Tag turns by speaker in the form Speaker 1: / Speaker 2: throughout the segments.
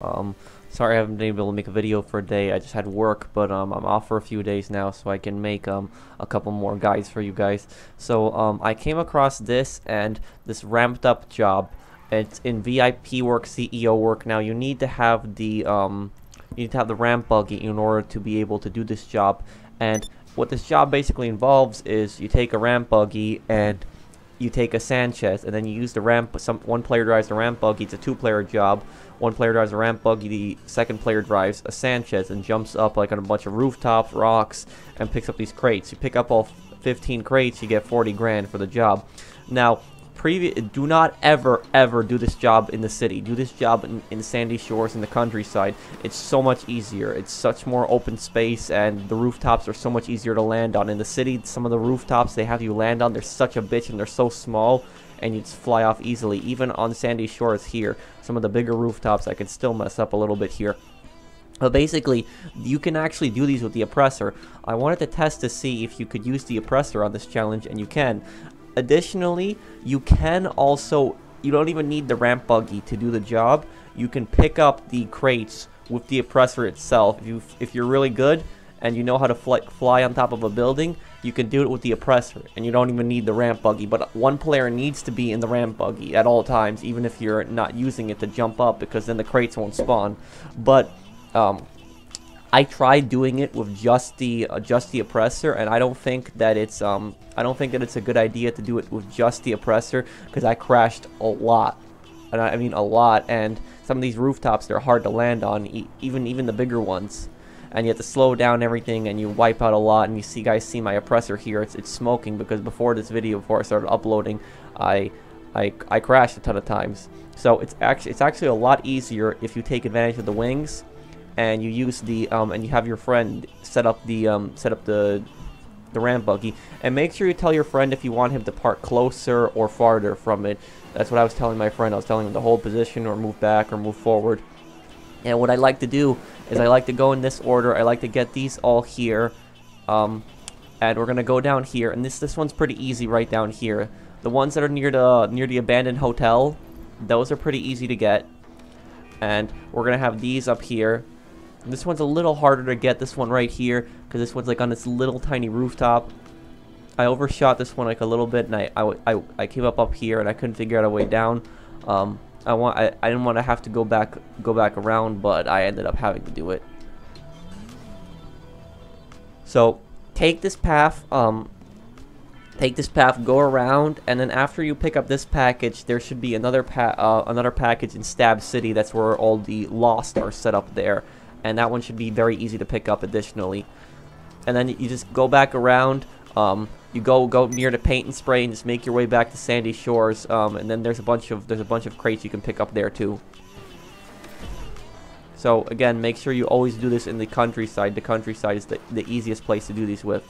Speaker 1: Um, Sorry I haven't been able to make a video for a day. I just had work, but I'm off for a few days now, so I can make a couple more guides for you guys. So I came across this and this ramped up job. It's in VIP work, CEO work. Now you need to have the ramp buggy in order to be able to do this job. And what this job basically involves is you take a ramp buggy and you take a Sanchez, and then you use the ramp. One player drives the ramp buggy. It's a two-player job. One player drives a ramp buggy. The second player drives a Sanchez and jumps up like on a bunch of rooftops, rocks, and picks up these crates. You pick up all 15 crates, you get 40 grand for the job. Now, do not ever do this job in the city. Do this job in Sandy Shores in the countryside. It's so much easier. It's such more open space, and the rooftops are so much easier to land on. In the city, some of the rooftops they have you land on, they're such a bitch and they're so small, and you just fly off easily. Even on Sandy Shores here, some of the bigger rooftops I can still mess up a little bit here. But basically, you can actually do these with the Oppressor. I wanted to test to see if you could use the Oppressor on this challenge, and you can. Additionally, you can also, you don't even need the ramp buggy to do the job. You can pick up the crates with the Oppressor itself. If you're really good and you know how to fly on top of a building, you can do it with the Oppressor, and you don't even need the ramp buggy. But one player needs to be in the ramp buggy at all times, even if you're not using it to jump up, because then the crates won't spawn. But I tried doing it with just the Oppressor, and I don't think that it's a good idea to do it with just the Oppressor, because I crashed a lot, and I mean a lot. And some of these rooftops, they're hard to land on, even the bigger ones, and you have to slow down everything, and you wipe out a lot. And you see, guys, see my Oppressor here? It's smoking because before this video, before I started uploading, I crashed a ton of times. So it's actually a lot easier if you take advantage of the wings. And you use and you have your friend set up the ramp buggy, and make sure you tell your friend if you want him to park closer or farther from it. That's what I was telling my friend. I was telling him to hold position or move back or move forward. And what I like to do is I like to go in this order. I like to get these all here, and we're gonna go down here. And this one's pretty easy right down here. The ones that are near the abandoned hotel, those are pretty easy to get. And we're gonna have these up here. This one's a little harder to get, this one right here, because this one's like on this little tiny rooftop. I overshot this one like a little bit, and I came up here, and I couldn't figure out a way down. I didn't want to have to go back around, but I ended up having to do it. So take this path, go around, and then after you pick up this package, there should be another package in Stab City. That's where all the Lost are set up there. And that one should be very easy to pick up additionally. And then you just go back around, you go near the paint and spray, and just make your way back to Sandy Shores, and then there's a bunch of crates you can pick up there too. So again, make sure you always do this in the countryside. The countryside is the easiest place to do these with.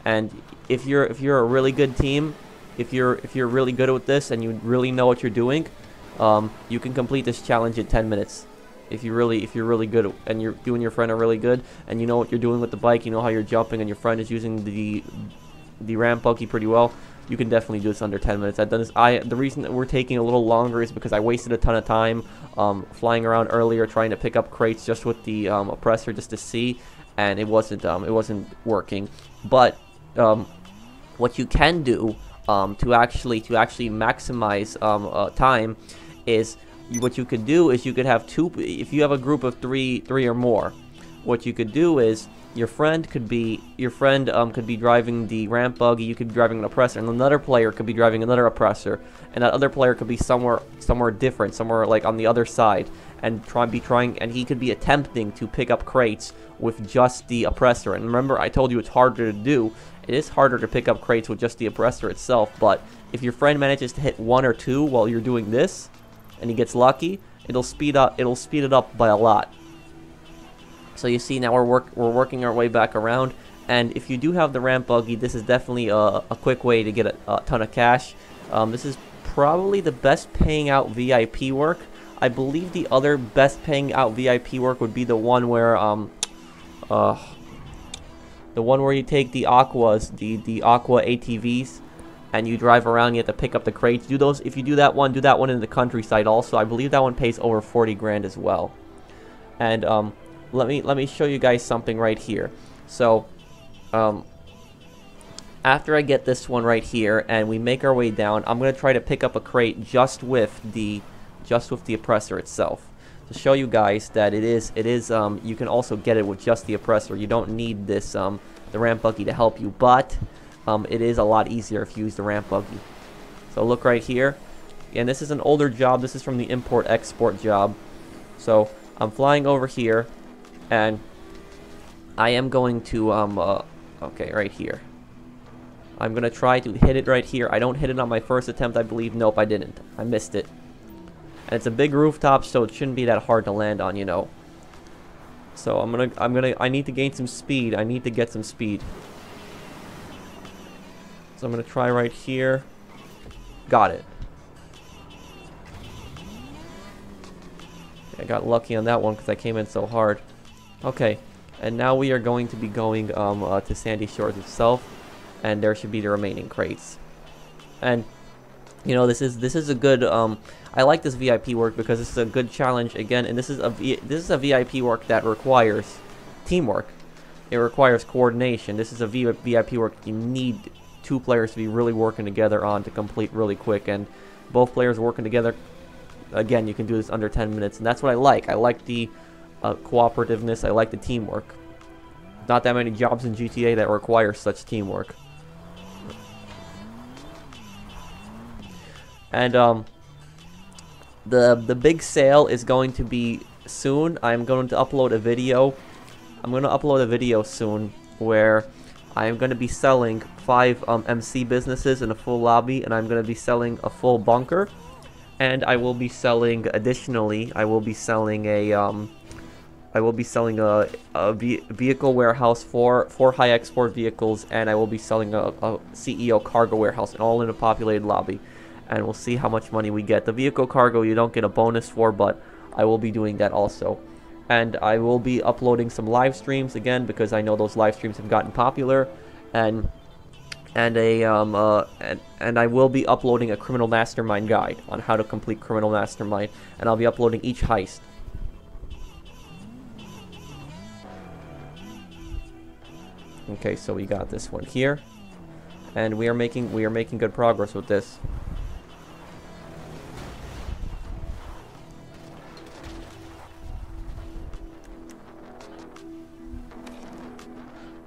Speaker 1: And if you're a really good team, if you're really good with this and you really know what you're doing, you can complete this challenge in 10 minutes. If you're really good, and you and your friend are really good, and you know what you're doing with the bike, you know how you're jumping, and your friend is using the ramp buggy pretty well, you can definitely do this under 10 minutes. I've done this. The reason that we're taking a little longer is because I wasted a ton of time flying around earlier trying to pick up crates just with the Oppressor just to see, and it wasn't working. But what you can do to actually maximize time is, what you could do is you could have if you have a group of three or more, what you could do is your friend could be driving the ramp buggy, you could be driving an Oppressor, and another player could be driving another Oppressor, and that other player could be somewhere different, somewhere like on the other side, and he could be attempting to pick up crates with just the Oppressor. And remember, I told you it's harder to do. It is harder to pick up crates with just the Oppressor itself, but if your friend manages to hit one or two while you're doing this, and he gets lucky, it'll speed it up by a lot. So you see, now we're working our way back around, and if you do have the ramp buggy, this is definitely a quick way to get a ton of cash. This is probably the best paying out VIP work. I believe the other best paying out VIP work would be the one where you take the Aquas, the Aqua ATVs, and you drive around. You have to pick up the crates. Do those. If you do that one in the countryside also. I believe that one pays over 40 grand as well. And let me show you guys something right here. So after I get this one right here and we make our way down, I'm gonna try to pick up a crate just with the Oppressor itself, to show you guys that it is you can also get it with just the Oppressor. You don't need this the ramp buggy to help you, but it is a lot easier if you use the ramp buggy. So look right here, and this is an older job. This is from the import-export job. So I'm flying over here, and I am going to okay, right here. I'm gonna try to hit it right here. I don't hit it on my first attempt, I believe. Nope, I didn't. I missed it. And it's a big rooftop, so it shouldn't be that hard to land on, you know. So I need to gain some speed. I need to get some speed. So I'm gonna try right here. Got it. I got lucky on that one because I came in so hard. Okay, and now we are going to be going to Sandy Shores itself, and there should be the remaining crates. And you know, this is a good I like this VIP work because this is a good challenge again, and this is a VIP work that requires teamwork. It requires coordination. This is a VIP work you need 2 players to be really working together on to complete really quick, and both players working together, again, you can do this under 10 minutes, and that's what I like. I like the cooperativeness. I like the teamwork. Not that many jobs in GTA that require such teamwork. And the big sale is going to be soon. I'm going to upload a video. I'm going to upload a video soon where I'm going to be selling 5 MC businesses in a full lobby, and I'm going to be selling a full bunker, and I will be selling, additionally, I will be selling a vehicle warehouse for 4 high export vehicles, and I will be selling a CEO cargo warehouse, and all in a populated lobby. And we'll see how much money we get. The vehicle cargo you don't get a bonus for, but I will be doing that also. And I will be uploading some live streams again because I know those live streams have gotten popular, and I will be uploading a Criminal Mastermind guide on how to complete Criminal Mastermind, and I'll be uploading each heist. Okay, so we got this one here, and we are making good progress with this.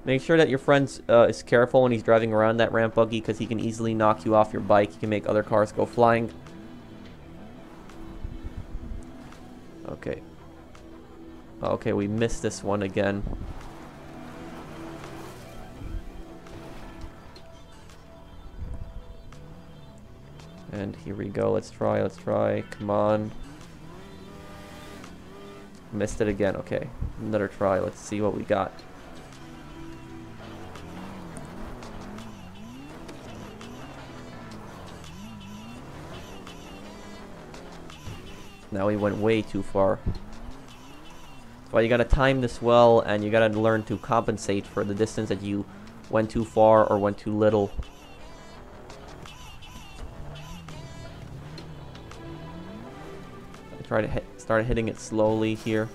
Speaker 1: Make sure that your friend is careful when he's driving around that ramp buggy, because he can easily knock you off your bike. He can make other cars go flying. Okay. Okay, we missed this one again. And here we go. Let's try. Come on. Missed it again. Okay. Another try. Let's see what we got. Now we went way too far. That's why you gotta time this well, and you gotta learn to compensate for the distance that you went too far or went too little. I try to start hitting it slowly here.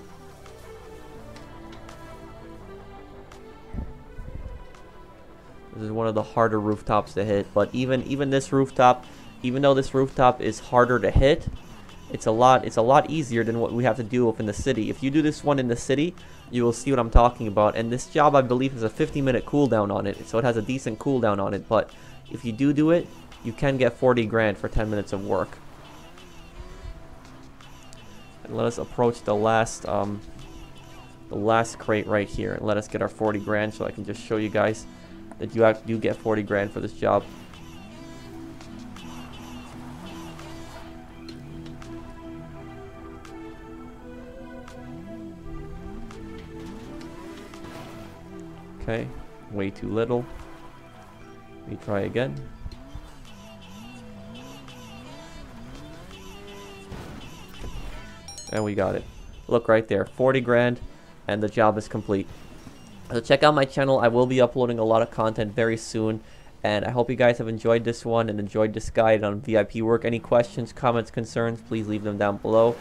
Speaker 1: This is one of the harder rooftops to hit, but even this rooftop, even though this rooftop is harder to hit, it's a lot easier than what we have to do up in the city. If you do this one in the city, you will see what I'm talking about. And this job, I believe, has a 50-minute cooldown on it, so it has a decent cooldown on it. But if you do it, you can get 40 grand for 10 minutes of work. And let us approach the last crate right here, and let us get our 40 grand, so I can just show you guys that you do get 40 grand for this job. Okay, way too little. Let me try again. And we got it. Look right there, 40 grand, and the job is complete. So check out my channel. I will be uploading a lot of content very soon, And I hope you guys have enjoyed this one and enjoyed this guide on VIP work. Any questions, comments, concerns, please leave them down below.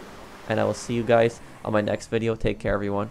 Speaker 1: And I will see you guys on my next video. Take care, everyone.